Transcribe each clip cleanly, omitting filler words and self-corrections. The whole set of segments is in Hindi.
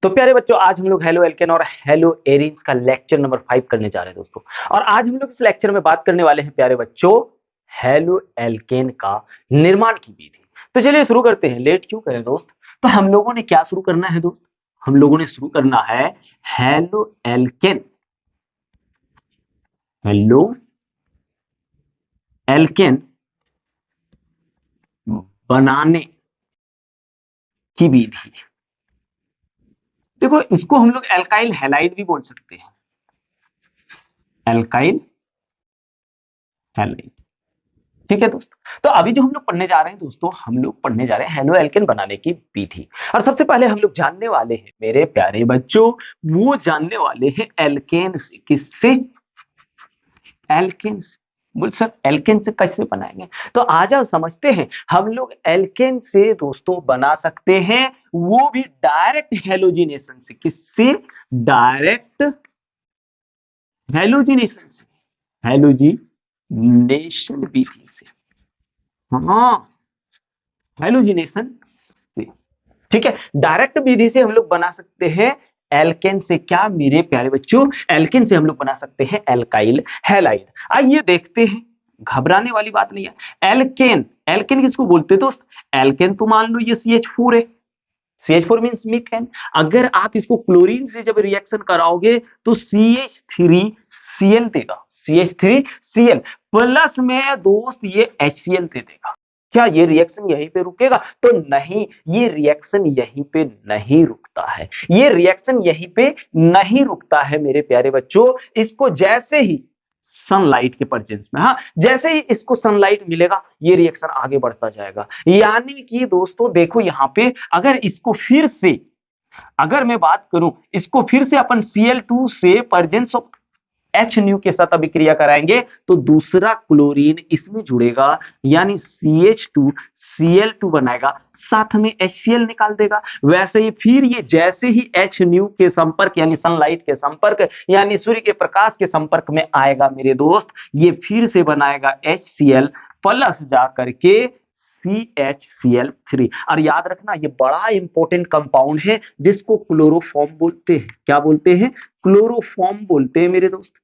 तो प्यारे बच्चों, आज हम लोग हेलो एल्केन और हेलो एरीन्स का लेक्चर नंबर 5 करने जा रहे हैं दोस्तों। और आज हम लोग इस लेक्चर में बात करने वाले हैं प्यारे बच्चों हेलो एल्केन का निर्माण की विधि। तो चलिए शुरू करते हैं। लेट क्यों करें दोस्त। तो हम लोगों ने क्या शुरू करना है दोस्त, हम लोगों ने शुरू करना है हेलो एल्केन, हेलो एल्केन बनाने की विधि। देखो, इसको हम लोग एल्काइल हैलाइड भी बोल सकते हैं, एल्काइल हैलाइड। ठीक है दोस्त। तो अभी जो हम लोग पढ़ने जा रहे हैं दोस्तों, हम लोग पढ़ने जा रहे हैं हेलो एल्केन बनाने की विधि। और सबसे पहले हम लोग जानने वाले हैं मेरे प्यारे बच्चों, वो जानने वाले हैं एल्केन से। किससे? एल्केन से। बोल सर एल्केन से कैसे बनाएंगे? तो आ जाओ समझते हैं। हम लोग एल्केन से दोस्तों बना सकते हैं, वो भी डायरेक्ट हेलोजिनेशन से। किससे? डायरेक्ट हेलोजिनेशन से, हेलोजिनेशन विधि से। हाँ, हेलोजिनेशन से। ठीक है, डायरेक्ट विधि से हम लोग बना सकते हैं एल्केन से। क्या मेरे प्यारे बच्चों? एल्केन से हम लोग बना सकते हैं एल्काइल हैलाइड। आइए देखते हैं, घबराने वाली बात नहीं है। एल्केन, एल्केन किसको बोलते हैं दोस्त? एल्केन तो मान लो ये CH4 है, CH4 मींस मीथेन। अगर आप इसको क्लोरीन से जब रिएक्शन कराओगे तो CH3Cl देगा, CH3Cl प्लस में दोस्त ये HCl दे देगा। क्या ये रिएक्शन यहीं पे रुकेगा? तो नहीं, ये रिएक्शन यहीं पे नहीं रुकता है, ये रिएक्शन यहीं पे नहीं रुकता है मेरे प्यारे बच्चों। इसको जैसे ही सनलाइट के प्रेजेंस में, हाँ, जैसे ही इसको सनलाइट मिलेगा ये रिएक्शन आगे बढ़ता जाएगा। यानी कि दोस्तों देखो यहां पे, अगर इसको फिर से, अगर मैं बात करूं, इसको फिर से अपन Cl2 से प्रेजेंस ऑफ H न्यू के साथ अभिक्रिया कराएंगे तो दूसरा क्लोरीन इसमें जुड़ेगा, यानी CH2Cl2 बनाएगा, साथ में HCl निकाल देगा। वैसे ही फिर ये जैसे ही H न्यू के संपर्क यानी सनलाइट के संपर्क यानी सूर्य के प्रकाश के संपर्क में आएगा मेरे दोस्त, ये फिर से बनाएगा HCl प्लस जाकर के CHCl3। और याद रखना ये बड़ा इंपॉर्टेंट कंपाउंड है जिसको क्लोरोफॉर्म बोलते हैं। क्या बोलते हैं? क्लोरोफॉर्म बोलते हैं मेरे दोस्त,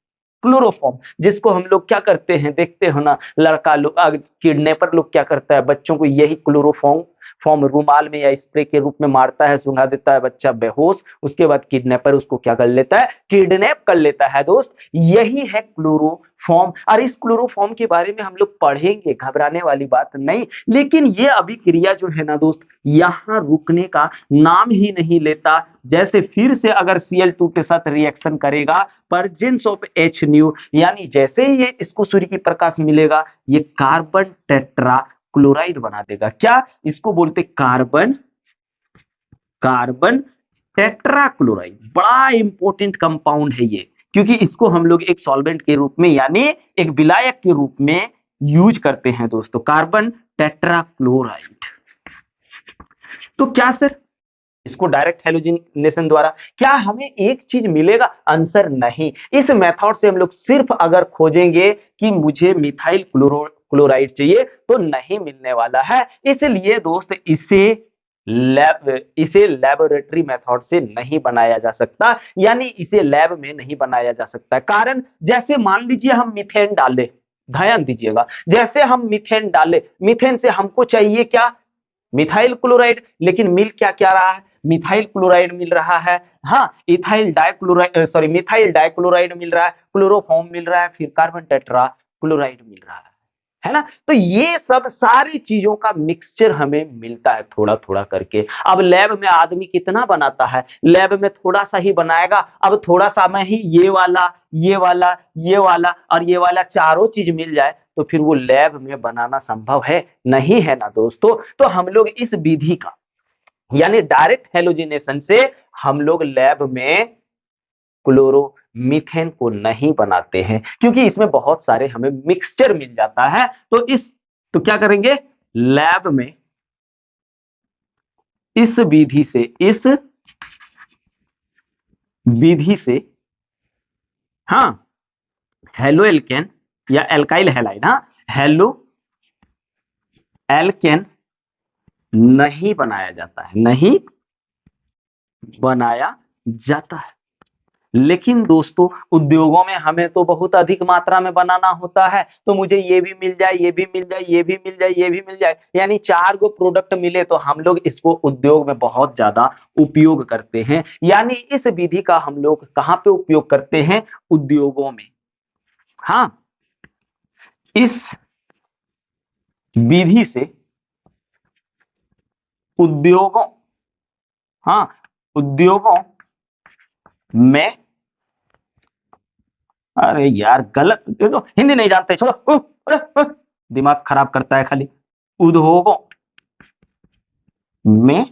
क्लोरोफॉर्म। जिसको हम लोग क्या करते हैं, देखते हो ना, लड़का लोग, किडनैपर लोग क्या करता है, बच्चों को यही क्लोरोफॉर्म फॉर्म रूमाल में या स्प्रे के रूप में मारता है, सुंघा देता है, बच्चा बेहोश। उसके बाद किडनैपर उसको क्या कर लेता है? किडनैप कर लेता है दोस्त। यही है क्लोरोफॉर्म। और इस क्लोरोफॉर्म के बारे में हम लोग पढ़ेंगे, घबराने वाली बात नहीं। लेकिन ये अभिक्रिया जो है ना दोस्त, यहां रुकने का नाम ही नहीं लेता। जैसे फिर से अगर Cl2 के साथ रिएक्शन करेगा प्रेजेंस ऑफ H न्यू, यानी जैसे ही ये इसको सूर्य की प्रकाश मिलेगा ये कार्बन टेट्रा क्लोराइड बना देगा। क्या इसको बोलते? Carbon, carbon tetra chloride. बड़ा इंपॉर्टेंट कंपाउंड है ये, क्योंकि इसको हम लोग एक सॉल्वेंट के रूप में यानी एक विलायक के रूप में यूज करते हैं दोस्तों, कार्बन टेट्रा क्लोराइड। तो क्या सर इसको डायरेक्ट हेलोजिनेशन द्वारा क्या हमें एक चीज मिलेगा? आंसर नहीं। इस मेथड से हम लोग सिर्फ अगर खोजेंगे कि मुझे मिथाइल क्लोराइड चाहिए तो नहीं मिलने वाला है। इसलिए दोस्त इसे लैबोरेटरी मेथड से नहीं बनाया जा सकता, यानी इसे लैब में नहीं बनाया जा सकता। कारण जैसे मान लीजिए हम मीथेन डाले, ध्यान दीजिएगा, जैसे हम मीथेन डाले, मीथेन से हमको चाहिए क्या? Methyl chloride. लेकिन मिल क्या क्या रहा है? मिथाइल क्लोराइड मिल रहा है, हाँ, ethyl dichloride, sorry, methyl dichloride मिल रहा है, क्लोरोफॉर्म मिल रहा है, फिर कार्बन टेट्रा क्लोराइड मिल रहा है ना। तो ये सब सारी चीजों का मिक्सचर हमें मिलता है थोड़ा थोड़ा करके। अब लैब में आदमी कितना बनाता है? लैब में थोड़ा सा ही बनाएगा। अब थोड़ा सा में ही ये वाला, ये वाला, ये वाला और ये वाला चारों चीज मिल जाए तो फिर वो लैब में बनाना संभव है? नहीं है ना दोस्तों। तो हम लोग इस विधि का यानी डायरेक्ट हेलोजिनेशन से हम लोग लैब में क्लोरो मीथेन को नहीं बनाते हैं, क्योंकि इसमें बहुत सारे हमें मिक्सचर मिल जाता है। तो क्या करेंगे? लैब में इस विधि से, इस विधि से, हाँ, हेलो एल्केन या एल्काइल हैलाइड, हाँ, हेलो एल्केन नहीं बनाया जाता है, नहीं बनाया जाता है। लेकिन दोस्तों उद्योगों में हमें तो बहुत अधिक मात्रा में बनाना होता है, तो मुझे ये भी मिल जाए, ये भी मिल जाए, ये भी मिल जाए, ये भी मिल जाए, यानी 4 गो प्रोडक्ट मिले तो हम लोग इसको उद्योग में बहुत ज्यादा उपयोग करते हैं। यानी इस विधि का हम लोग कहां पे उपयोग करते हैं? उद्योगों में। हाँ, इस विधि से उद्योगों, हाँ, उद्योगों में, अरे यार गलत, देखो हिंदी नहीं जानते, छोड़ो, दिमाग खराब करता है खाली। उद्योगों में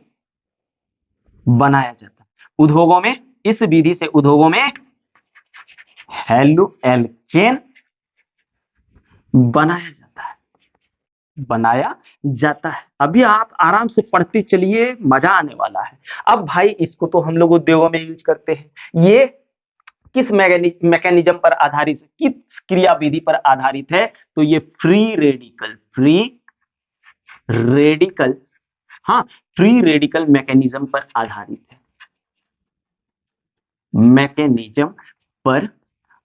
बनाया जाता है, उद्योगों में, इस विधि से उद्योगों में हेलो एल्केन बनाया जाता है, बनाया जाता है। अभी आप आराम से पढ़ते चलिए, मजा आने वाला है। अब भाई इसको तो हम लोग उद्योगों में यूज करते हैं। ये किस मैकेनिज्म पर आधारित है, किस क्रिया विधि पर आधारित है? तो ये फ्री रेडिकल, फ्री रेडिकल, हाँ, फ्री रेडिकल मैकेनिज्म पर आधारित है, मैकेनिज्म पर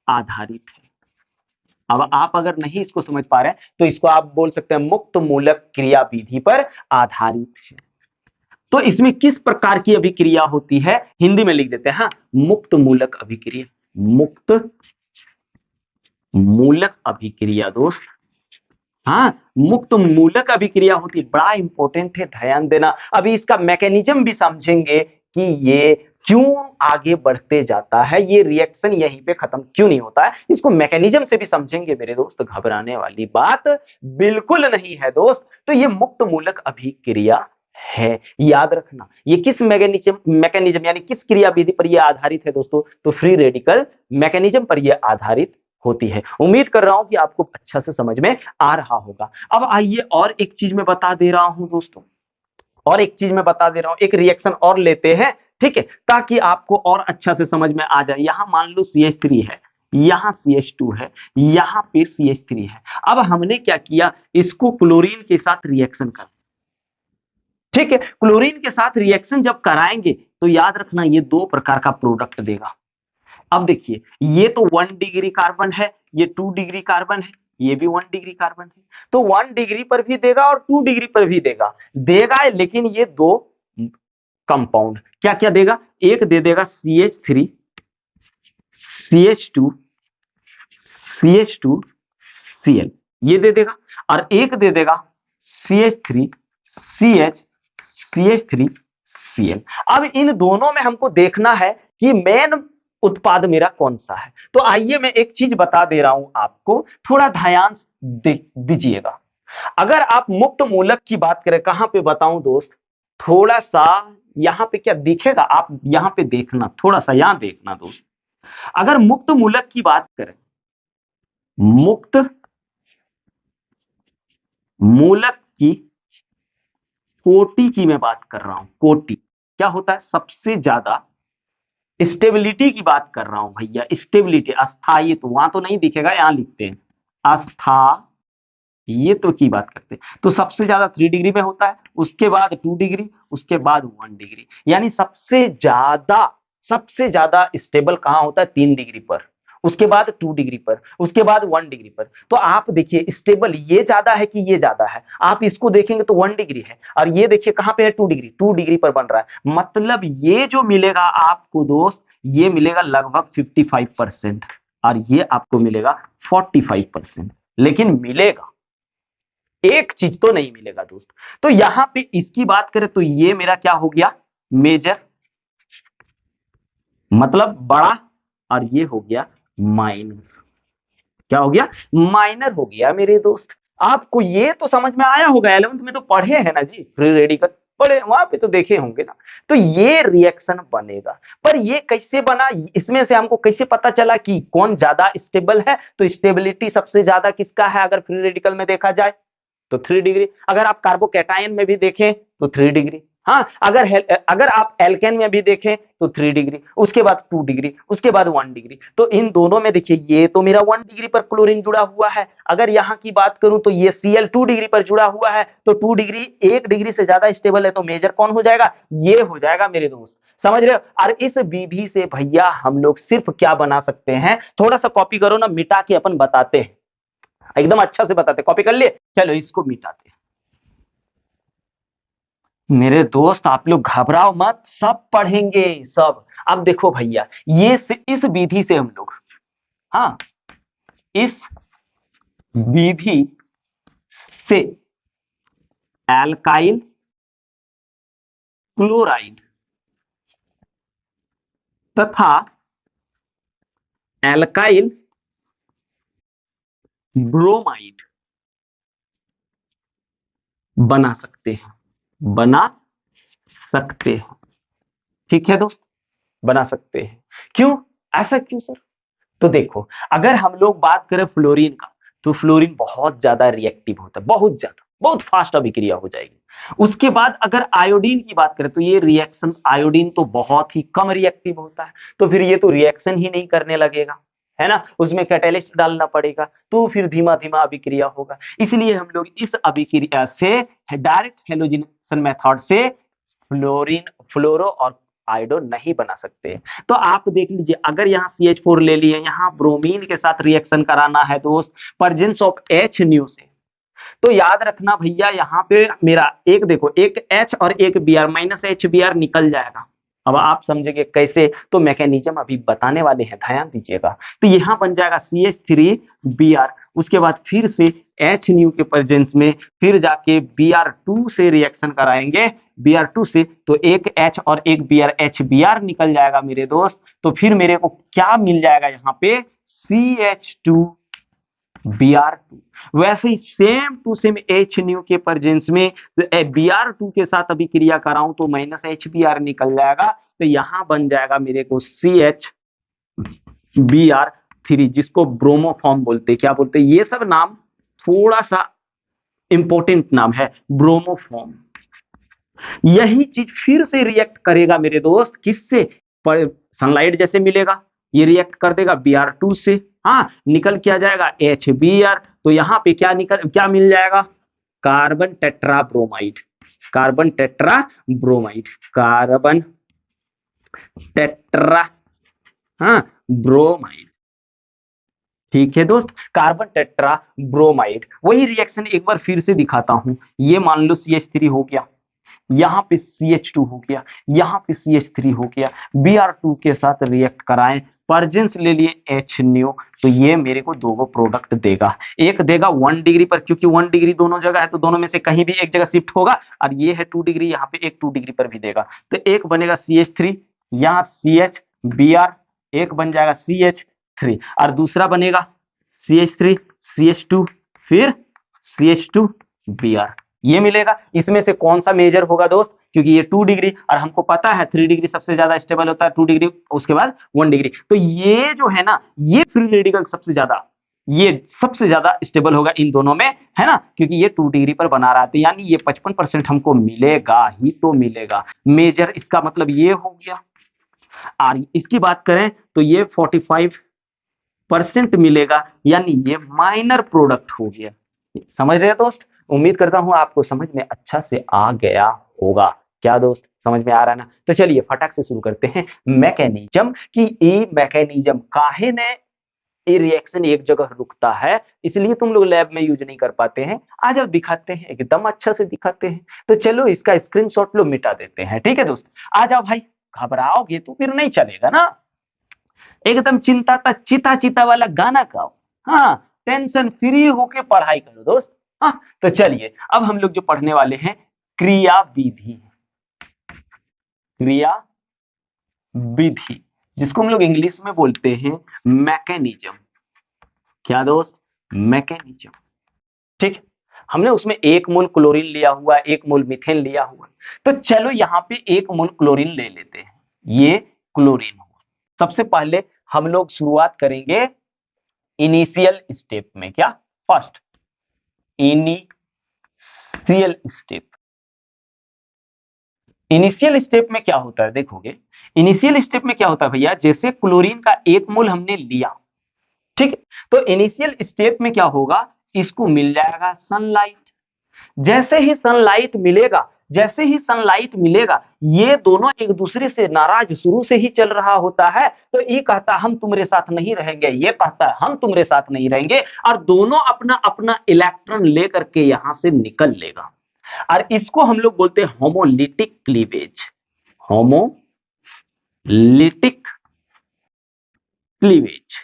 आधारित है। अब आप अगर नहीं इसको समझ पा रहे हैं तो इसको आप बोल सकते हैं मुक्त मूलक क्रिया विधि पर आधारित है। तो इसमें किस प्रकार की अभिक्रिया होती है? हिंदी में लिख देते हैं, हाँ, मुक्त मूलक अभिक्रिया, मुक्त मूलक अभिक्रिया दोस्त, हाँ, मुक्त मूलक अभिक्रिया होती है। बड़ा इंपॉर्टेंट है, ध्यान देना। अभी इसका मैकेनिज्म भी समझेंगे कि ये क्यों आगे बढ़ते जाता है, ये रिएक्शन यहीं पे खत्म क्यों नहीं होता है, इसको मैकेनिज्म से भी समझेंगे मेरे दोस्त। घबराने वाली बात बिल्कुल नहीं है दोस्त। तो ये मुक्त मूलक अभिक्रिया है, याद रखना। ये किस मैकेनिज्म यानी किस क्रिया विधि पर यह आधारित है दोस्तों? तो फ्री रेडिकल मैकेनिज्म पर यह आधारित होती है। उम्मीद कर रहा हूं कि आपको अच्छा से समझ में आ रहा होगा। अब आइए और एक चीज मैं बता दे रहा हूं दोस्तों, और एक चीज मैं बता दे रहा हूं, एक रिएक्शन और लेते हैं, ठीक है, ताकि आपको और अच्छा से समझ में आ जाए। यहां मान लो CH3 है, यहां CH2 है, यहां पे CH3 है। अब हमने क्या किया, इसको क्लोरीन के साथ रिएक्शन कर, ठीक है, क्लोरीन के साथ रिएक्शन जब कराएंगे तो याद रखना ये 2 प्रकार का प्रोडक्ट देगा। अब देखिए, ये तो 1 डिग्री कार्बन है, ये 2 डिग्री कार्बन है, ये भी 1 डिग्री कार्बन है। तो 1 डिग्री पर भी देगा और 2 डिग्री पर भी देगा, देगा। लेकिन ये 2 कंपाउंड क्या क्या देगा? एक दे देगा CH3 CH2 CH2 Cl, ये दे देगा, और एक दे देगा CH3 CH CH3 Cl। अब इन दोनों में हमको देखना है कि मेन उत्पाद मेरा कौन सा है। तो आइए मैं एक चीज बता दे रहा हूं आपको, थोड़ा ध्यान दीजिएगा। अगर आप मुक्त मूलक की बात करें, कहां पे बताऊं दोस्त, थोड़ा सा यहां पे क्या दिखेगा, आप यहां पे देखना, थोड़ा सा यहां देखना दोस्त। अगर मुक्त मूलक की बात करें, मुक्त मूलक की कोटि की मैं बात कर रहा हूं। कोटि क्या होता है? सबसे ज्यादा स्टेबिलिटी की बात कर रहा हूं भैया, स्टेबिलिटी, अस्थायित्व। वहां तो नहीं दिखेगा, यहां लिखते हैं अस्थायित्व की बात करते हैं। तो सबसे ज्यादा 3 डिग्री में होता है, उसके बाद 2 डिग्री, उसके बाद 1 डिग्री। यानी सबसे ज्यादा स्टेबल कहां होता है? 3 डिग्री पर, उसके बाद 2 डिग्री पर, उसके बाद 1 डिग्री पर। तो आप देखिए स्टेबल ये ज्यादा है कि ये ज्यादा है? आप इसको देखेंगे तो 1 डिग्री है, और ये देखिए कहां पे है? 2 डिग्री, 2 डिग्री पर बन रहा है। मतलब ये जो मिलेगा आपको दोस्त, ये मिलेगा लगभग 55%, और ये आपको मिलेगा 45%। लेकिन मिलेगा, एक चीज तो नहीं मिलेगा दोस्त। तो यहां पे इसकी बात करें तो ये मेरा क्या हो गया? मेजर, मतलब बड़ा, और ये हो गया माइनर। क्या हो गया? माइनर हो गया मेरे दोस्त। आपको ये तो समझ में आया होगा, 11th में तो पढ़े हैं ना जी, फ्री रेडिकल पढ़े, वहां पे तो देखे होंगे ना। तो ये रिएक्शन बनेगा, पर ये कैसे बना, इसमें से हमको कैसे पता चला कि कौन ज्यादा स्टेबल है? तो स्टेबिलिटी सबसे ज्यादा किसका है अगर फ्री रेडिकल में देखा जाए? तो 3 डिग्री। अगर आप कार्बोकैटायन में भी देखें तो 3 डिग्री। हाँ, अगर आप एल्केन में भी देखें तो 3 डिग्री, उसके बाद 2 डिग्री, उसके बाद 1 डिग्री। तो इन दोनों में देखिए, ये तो मेरा 1 डिग्री पर क्लोरीन जुड़ा हुआ है। अगर यहां की बात करूं तो ये Cl 2 डिग्री पर जुड़ा हुआ है। तो 2 डिग्री 1 डिग्री से ज्यादा स्टेबल है, तो मेजर कौन हो जाएगा? ये हो जाएगा मेरे दोस्त। समझ रहे हो? और इस विधि से भैया हम लोग सिर्फ क्या बना सकते हैं, थोड़ा सा कॉपी करो ना, मिटा के अपन बताते हैं, एकदम अच्छा से बताते हैं। कॉपी कर लिए, चलो इसको मिटाते हैं। मेरे दोस्त आप लोग घबराओ मत, सब पढ़ेंगे सब। अब देखो भैया, इस विधि से हम लोग, हाँ, इस विधि से एल्काइल क्लोराइड तथा एल्काइल ब्रोमाइड बना सकते हैं, बना सकते हैं। ठीक है दोस्त, बना सकते हैं। क्यों, ऐसा क्यों सर? तो देखो, अगर हम लोग बात करें फ्लोरीन का, तो फ्लोरीन बहुत ज्यादा रिएक्टिव होता है, बहुत ज्यादा, बहुत फास्ट अभिक्रिया हो जाएगी। उसके बाद अगर आयोडीन की बात करें, तो ये रिएक्शन, आयोडीन तो बहुत ही कम रिएक्टिव होता है, तो फिर ये तो रिएक्शन ही नहीं करने लगेगा, है ना, उसमें कैटेलिस्ट डालना पड़ेगा, तो फिर धीमा धीमा अभिक्रिया होगा। इसलिए हम लोग इस अभिक्रिया से, डायरेक्ट हेलोजिनेशन मेथड से फ्लोरीन, फ्लोरो और आयोडो नहीं बना सकते। तो आप देख लीजिए, अगर यहाँ CH4 ले लिए, यहाँ ब्रोमीन के साथ रिएक्शन कराना है दोस्त, प्रेजेंस ऑफ H न्यू से, तो याद रखना भैया, यहाँ पे मेरा एक देखो, एक H और एक Br, -HBr निकल जाएगा। अब आप समझेंगे कैसे, तो मैकेनिज्म अभी बताने वाले हैं, ध्यान दीजिएगा। तो यहाँ बन जाएगा CH3Br, उसके बाद फिर से H न्यू के प्रेजेंस में फिर जाके Br2 से रिएक्शन कराएंगे, Br2 से, तो एक H और एक Br, HBr निकल जाएगा मेरे दोस्त। तो फिर मेरे को क्या मिल जाएगा यहाँ पे, CH2Br2। वैसे ही same to same H nu के प्रेजेंस में Br2 के साथ अभी क्रिया कराऊं तो -HBr निकल जाएगा, तो यहां बन जाएगा मेरे को CHBr3, जिसको ब्रोमो फॉर्म बोलते हैं। क्या बोलते हैं, ये सब नाम थोड़ा सा इंपॉर्टेंट नाम है, ब्रोमो फॉर्म। यही चीज फिर से रिएक्ट करेगा मेरे दोस्त, किससे, सनलाइट जैसे मिलेगा, ये रिएक्ट कर देगा Br2 से, हाँ, निकल क्या जाएगा HBr, तो यहाँ पे क्या मिल जाएगा, कार्बन टेट्राब्रोमाइड, कार्बन टेट्राब्रोमाइड, कार्बन टेट्रा, हाँ, ब्रोमाइड। ठीक है दोस्त, कार्बन टेट्रा ब्रोमाइड। वही रिएक्शन एक बार फिर से दिखाता हूं, ये मान लो CH3 हो गया, यहाँ पे CH2 हो गया, यहाँ पे CH3 हो गया, Br2 के साथ रिएक्ट कराएं, प्रेजेंस ले लिए H न्यू, तो ये मेरे को दो प्रोडक्ट देगा। एक देगा 1 डिग्री पर, क्योंकि 1 डिग्री दोनों जगह है, तो दोनों में से कहीं भी एक जगह शिफ्ट होगा, और ये है 2 डिग्री, यहाँ पे एक 2 डिग्री पर भी देगा। तो एक बनेगा CH3, यहाँ CHBr, एक बन जाएगा CH3, और दूसरा बनेगा CH3, CH2, फिर CH2Br, ये मिलेगा। इसमें से कौन सा मेजर होगा दोस्त, क्योंकि ये 2 डिग्री, और हमको पता है 3 डिग्री सबसे ज्यादा स्टेबल होता है, 2 डिग्री उसके बाद 1 डिग्री, तो ये जो है ना, ये फ्री रेडिकल सबसे ज्यादा, ये सबसे ज्यादा स्टेबल होगा इन दोनों में, है ना, क्योंकि ये 2 डिग्री पर बना रहा था, यानी ये 55% हमको मिलेगा ही तो मिलेगा। मेजर इसका मतलब ये हो गया, और इसकी बात करें तो ये 45% मिलेगा, यानी ये माइनर प्रोडक्ट हो गया। समझ रहे हैं दोस्त? उम्मीद करता हूं आपको समझ में अच्छा से आ गया होगा। क्या दोस्त, समझ में आ रहा है ना? तो चलिए फटाक से शुरू करते हैं मैकेनिज्म, कि ये मैकेनिज्म काहे ने ये रिएक्शन एक जगह रुकता है, इसलिए तुम लोग लैब में यूज नहीं कर पाते हैं। आज अब दिखाते हैं, एकदम अच्छा से दिखाते हैं। तो चलो इसका स्क्रीनशॉट लो, मिटा देते हैं। ठीक है दोस्त, आ जाओ भाई, घबराओगे तो फिर नहीं चलेगा ना, एकदम चिंता ता चिता चिता वाला गाना गाओ, हाँ, टेंशन फ्री होके पढ़ाई करो दोस्त। हाँ, तो चलिए अब हम लोग जो पढ़ने वाले हैं, क्रिया विधि, क्रिया विधि, जिसको हम लोग इंग्लिश में बोलते हैं मैकेनिज्म। क्या दोस्त, मैकेनिज्म। ठीक, हमने उसमें 1 मोल क्लोरीन लिया हुआ, 1 मोल मीथेन लिया हुआ, तो चलो यहाँ पे 1 मोल क्लोरीन ले लेते हैं, ये क्लोरीन हुआ। सबसे पहले हम लोग शुरुआत करेंगे इनिशियल स्टेप में, क्या, first initial step. Initial step में क्या होता है, देखोगे इनिशियल स्टेप में क्या होता है भैया, जैसे क्लोरीन का 1 मोल हमने लिया, ठीक, तो इनिशियल स्टेप में क्या होगा, इसको मिल जाएगा सनलाइट। जैसे ही सनलाइट मिलेगा, जैसे ही सनलाइट मिलेगा, ये दोनों एक दूसरे से नाराज शुरू से ही चल रहा होता है। तो ये कहता हम तुम्हारे साथ नहीं रहेंगे, ये कहता है हम तुम्हारे साथ नहीं रहेंगे, और दोनों अपना अपना इलेक्ट्रॉन लेकर के यहां से निकल लेगा। और इसको हम लोग बोलते हैं होमोलिटिक क्लीवेज। होमोलिटिक क्लीवेज,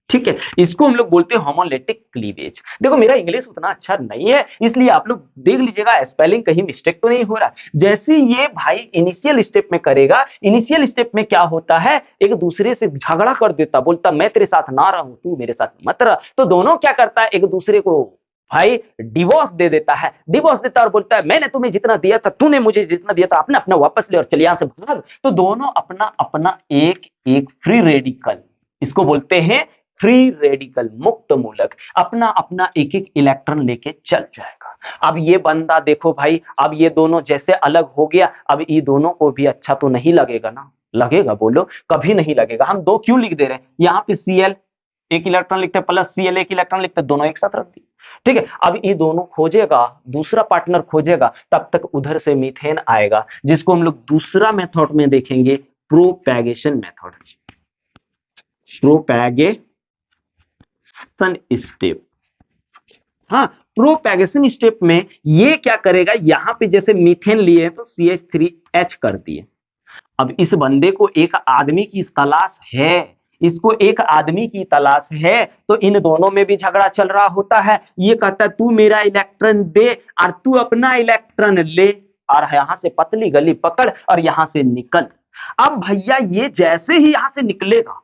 ठीक है, इसको हम लोग बोलते हैं होमोलिटिक क्लीवेज। देखो मेरा इंग्लिश उतना अच्छा नहीं है, इसलिए आप लोग देख लीजिएगा स्पेलिंग कहीं मिस्टेक तो नहीं हो रहा। जैसे ये भाई इनिशियल स्टेप में करेगा, इनिशियल स्टेप में क्या होता है, एक दूसरे से झगड़ा कर देता, बोलता मैं तेरे साथ ना रहूं, तू मेरे साथ मत रह। तो दोनों क्या करता है, एक दूसरे को भाई डिवोर्स दे देता है, डिवोर्स देता है और बोलता है मैंने तुम्हें जितना दिया था, तूने मुझे जितना दिया था, अपना अपना वापस ले और चल यहां से भाग। तो दोनों अपना अपना एक एक फ्री रेडिकल, इसको बोलते हैं फ्री रेडिकल, मुक्त मूलक, अपना अपना एक एक इलेक्ट्रॉन लेके चल जाएगा। अब ये बंदा देखो भाई, अब ये दोनों जैसे अलग हो गया, अब ये दोनों को भी अच्छा तो नहीं लगेगा ना, लगेगा बोलो, कभी नहीं लगेगा। हम दो क्यों लिख दे रहे हैं, यहाँ पे Cl एक इलेक्ट्रॉन लिखते हैं प्लस Cl एक इलेक्ट्रॉन लिखते हैं, दोनों एक साथ रख दिए, ठीक है। अब ये दोनों खोजेगा, दूसरा पार्टनर खोजेगा, तब तक उधर से मीथेन आएगा, जिसको हम लोग दूसरा मेथड में देखेंगे, प्रोपैगेशन मेथड, प्रोपैगेशन स्टेप। हाँ, प्रोपैगेशन स्टेप में ये क्या करेगा, यहां पे जैसे मीथेन लिए तो CH3H कर दिए। अब इस बंदे को एक आदमी की तलाश है, इसको एक आदमी की तलाश है, तो इन दोनों में भी झगड़ा चल रहा होता है। ये कहता है तू मेरा इलेक्ट्रॉन दे और तू अपना इलेक्ट्रॉन ले, और यहां से पतली गली पकड़ और यहां से निकल। अब भैया ये जैसे ही यहां से निकलेगा,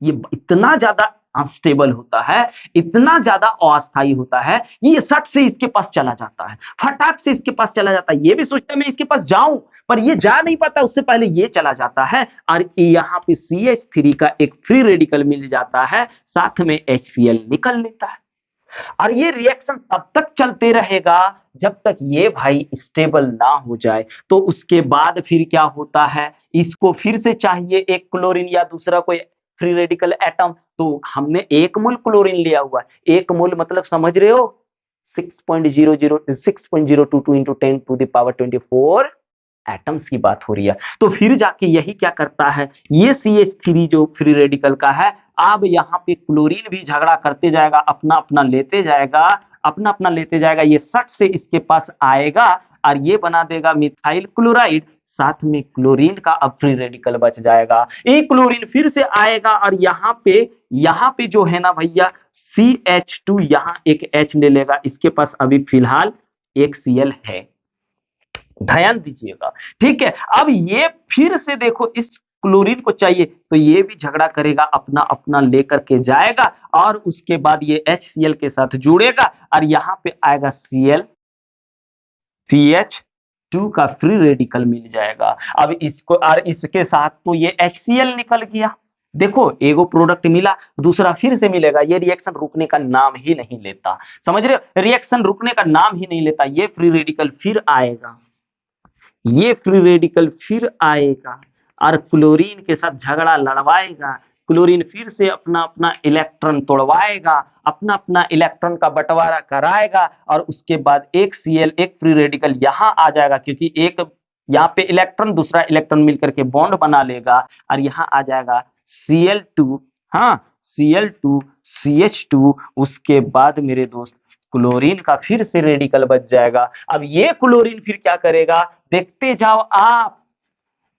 ये इतना ज्यादा अनस्टेबल होता है, इतना ज्यादा अस्थायी होता है, ये सट से इसके पास चला जाता है, फटाक से इसके पास चला जाता है। ये भी सोचता है मैं इसके पास जाऊं, पर ये जा नहीं पाता, उससे पहले ये चला जाता है, और यहाँ पे CH3 का एक फ्री रेडिकल मिल जाता है, साथ में HCl निकल लेता है। और ये रिएक्शन तब तक चलते रहेगा जब तक ये भाई स्टेबल ना हो जाए। तो उसके बाद फिर क्या होता है, इसको फिर से चाहिए एक क्लोरीन या दूसरा कोई फ्री रेडिकल एटम। तो हमने 1 मोल क्लोरीन लिया हुआ है, 1 मोल मतलब समझ रहे हो 6.022 into 10 to the power 24 atoms की बात हो रही है। तो फिर जाके यही क्या करता है, ये CH3 जो फ्री रेडिकल का है, अब यहाँ पे क्लोरीन भी झगड़ा करते जाएगा, अपना अपना लेते जाएगा, अपना अपना लेते जाएगा, ये सट से इसके पास आएगा और ये बना देगा मिथाइल क्लोराइड, साथ में क्लोरीन का अब फ्री रेडिकल बच जाएगा। एक क्लोरीन फिर से आएगा और यहाँ पे जो है ना भैया CH2 यहाँ एक H ले लेगा, इसके पास अभी फिलहाल एक Cl है, ध्यान दीजिएगा, ठीक है। अब ये फिर से देखो इस क्लोरीन को चाहिए, तो ये भी झगड़ा करेगा, अपना अपना लेकर के जाएगा, और उसके बाद ये HCl के साथ जुड़ेगा और यहां पे आएगा CH2 का फ्री रेडिकल मिल जाएगा। अब इसको और इसके साथ तो ये HCl निकल गया, देखो एगो प्रोडक्ट मिला, दूसरा फिर से मिलेगा। ये रिएक्शन रुकने का नाम ही नहीं लेता, समझ रहे हो, रिएक्शन रुकने का नाम ही नहीं लेता। ये फ्री रेडिकल फिर आएगा, ये फ्री रेडिकल फिर आएगा और क्लोरीन के साथ झगड़ा लड़वाएगा, क्लोरीन फिर से अपना अपना इलेक्ट्रॉन तोड़वाएगा, अपना अपना इलेक्ट्रॉन का बंटवारा कराएगा, और उसके बाद एक Cl एक फ्री रेडिकल यहां आ जाएगा, क्योंकि एक यहाँ पे इलेक्ट्रॉन दूसरा इलेक्ट्रॉन मिलकर के बॉन्ड बना लेगा, और यहाँ आ जाएगा Cl2, हाँ Cl2 CH2, उसके बाद मेरे दोस्त क्लोरीन का फिर से रेडिकल बच जाएगा। अब ये क्लोरीन फिर क्या करेगा, देखते जाओ आप,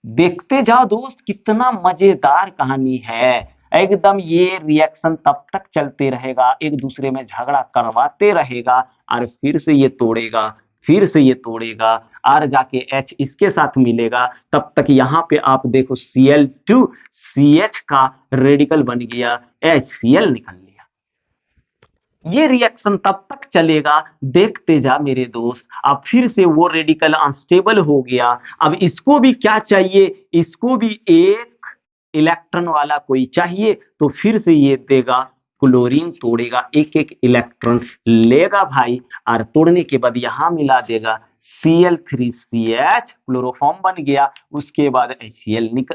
देखते जाओ दोस्त, कितना मजेदार कहानी है एकदम। ये रिएक्शन तब तक चलते रहेगा, एक दूसरे में झगड़ा करवाते रहेगा, और फिर से ये तोड़ेगा, फिर से ये तोड़ेगा, और जाके H इसके साथ मिलेगा। तब तक यहाँ पे आप देखो Cl2 CH का रेडिकल बन गया, HCl निकल लिया। ये रिएक्शन तब तक चलेगा, देखते जा मेरे दोस्त। अब फिर से वो रेडिकल अनस्टेबल हो गया, अब इसको भी क्या चाहिए, इसको भी एक इलेक्ट्रॉन वाला कोई चाहिए, तो फिर से ये देगा, क्लोरीन तोड़ेगा, एक एक इलेक्ट्रॉन लेगा भाई, और तोड़ने के बाद यहां मिला देगा Cl3CH, क्लोरोफॉर्म बन गया। उसके बाद HCl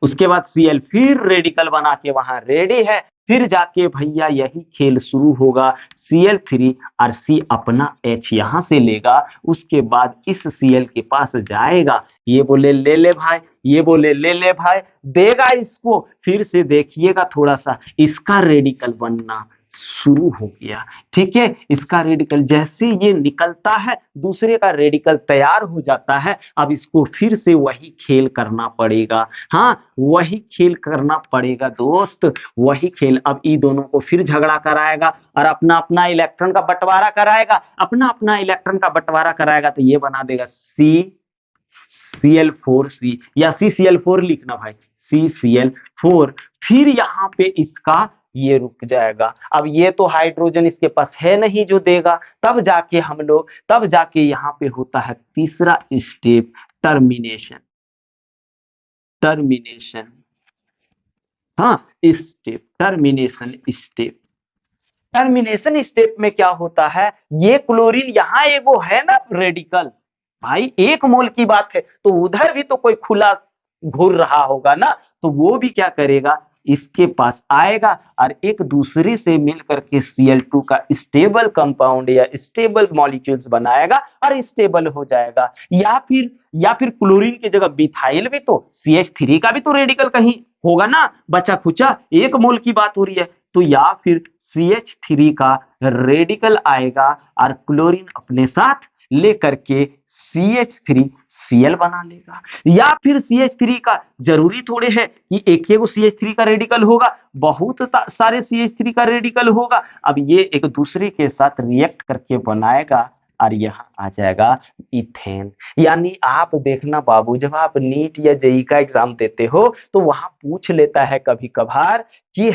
उसके बाद Cl फिर रेडिकल बना के वहां रेडी है, फिर जाके भैया यही खेल शुरू होगा। Cl3 और C अपना H यहां से लेगा, उसके बाद इस Cl के पास जाएगा, ये बोले ले ले भाई, ये बोले ले ले भाई, देगा इसको, फिर से देखिएगा थोड़ा सा इसका रेडिकल बनना शुरू हो गया। ठीक है, इसका रेडिकल जैसे ये निकलता है दूसरे का रेडिकल तैयार हो जाता है। अब इसको फिर से वही खेल करना पड़ेगा। हाँ, वही खेल करना पड़ेगा दोस्त, वही खेल। अब ई दोनों को फिर झगड़ा कराएगा और अपना अपना इलेक्ट्रॉन का बंटवारा कराएगा, अपना अपना इलेक्ट्रॉन का बंटवारा कराएगा, तो ये बना देगा CCl4C या CCl4 लिखना भाई, CCl4। फिर यहाँ पे इसका ये रुक जाएगा। अब ये तो हाइड्रोजन इसके पास है नहीं जो देगा, तब जाके यहाँ पे होता है तीसरा स्टेप, टर्मिनेशन। हाँ, step, termination step. Termination step में क्या होता है, ये क्लोरीन यहाँ एगो है ना रेडिकल, भाई 1 मोल की बात है, तो उधर भी तो कोई खुला घूर रहा होगा ना, तो वो भी क्या करेगा, इसके पास आएगा और एक दूसरे से मिल करके Cl2 का स्टेबल कंपाउंड या स्टेबल मॉलिक्यूल्स बनाएगा और स्टेबल हो जाएगा। या फिर क्लोरीन की जगह बिथाइल भी तो, CH3 का भी तो रेडिकल कहीं होगा ना, बचा खुचा 1 मोल की बात हो रही है, तो या फिर CH3 का रेडिकल आएगा और क्लोरीन अपने साथ लेकर के CH3Cl बना लेगा। या फिर CH3 का जरूरी थोड़े है कि एक ही CH3 का रेडिकल होगा, बहुत सारे CH3 का रेडिकल होगा। अब ये एक दूसरे के साथ रिएक्ट करके बनाएगा और यहाँ आ जाएगा इथेन। यानी आप देखना बाबू, जब आप नीट या जेई का एग्जाम देते हो तो वहां पूछ लेता है कभी कभार कि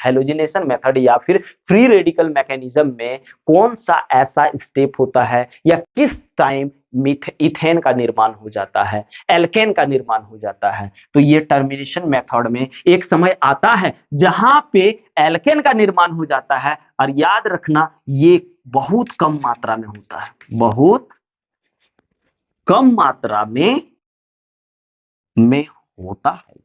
हेलोजिनेशन मेथड या फिर फ्री रेडिकल मैकेनिज्म में कौन सा ऐसा स्टेप होता है या किस टाइम इथेन का निर्माण हो जाता है, एल्केन का निर्माण हो जाता है। तो ये टर्मिनेशन मेथड में एक समय आता है जहां पे एल्केन का निर्माण हो जाता है, और याद रखना ये बहुत कम मात्रा में होता है, बहुत कम मात्रा में होता है।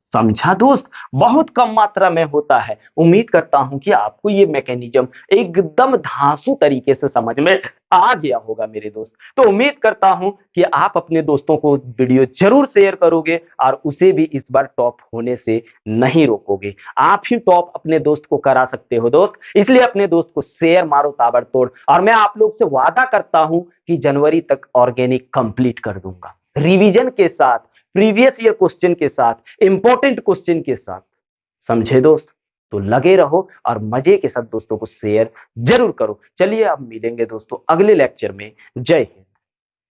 समझा दोस्त, बहुत कम मात्रा में होता है। उम्मीद करता हूं कि आपको ये मैकेनिज्म एकदम धांसू तरीके से समझ में आ गया होगा मेरे दोस्त। तो उम्मीद करता हूं कि आप अपने दोस्तों को वीडियो जरूर शेयर करोगे और उसे भी इस बार टॉप होने से नहीं रोकोगे। आप ही टॉप अपने दोस्त को करा सकते हो दोस्त, इसलिए अपने दोस्त को शेयर मारो ताबड़तोड़। और मैं आप लोग से वादा करता हूं कि जनवरी तक ऑर्गेनिक कंप्लीट कर दूंगा, रिवीजन के साथ, प्रीवियस ईयर क्वेश्चन के साथ, इंपॉर्टेंट क्वेश्चन के साथ। समझे दोस्त? तो लगे रहो और मजे के साथ दोस्तों को शेयर जरूर करो। चलिए अब मिलेंगे दोस्तों अगले लेक्चर में। जय हिंद।